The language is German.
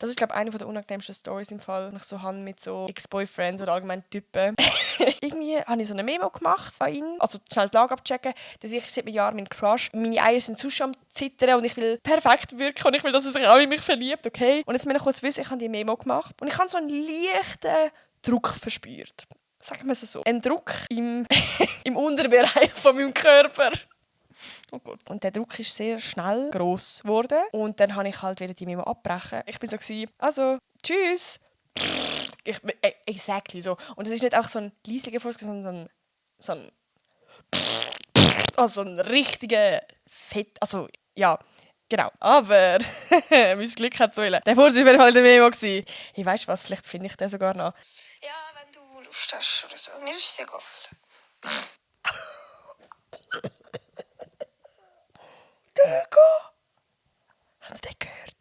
Das ist, glaube ich, eine der unangenehmsten Stories im Fall, die ich so habe mit so Ex-Boyfriends oder allgemein Typen. Irgendwie habe ich so eine Memo gemacht an ihn, also schnell die Lage abchecken, dass ich seit Jahren mein Crush, meine Eier sind sonst schon am Zittern und ich will perfekt wirken und ich will, dass er sich auch in mich verliebt, okay? Und jetzt will ich kurz wissen, ich habe die Memo gemacht und ich habe so einen leichten Druck verspürt. Sagen wir es so. Ein Druck im Unterbereich von meinem Körper. Oh Gott. Und der Druck ist sehr schnell gross geworden. Und dann habe ich halt wieder die Memo abbrechen. Ich bin so also, tschüss. Exactly so. Und es ist nicht auch so ein leisiger Fuß, sondern so ein richtiger Fett. Also, ja, genau. Aber, mein Glück hat so Der Fuß war auf jeden Fall der Memo. Hey, weißt du was? Vielleicht finde ich den sogar noch. Ja, wenn du Lust hast oder so. Mir ist es egal. Gögo! Habt ihr den gehört?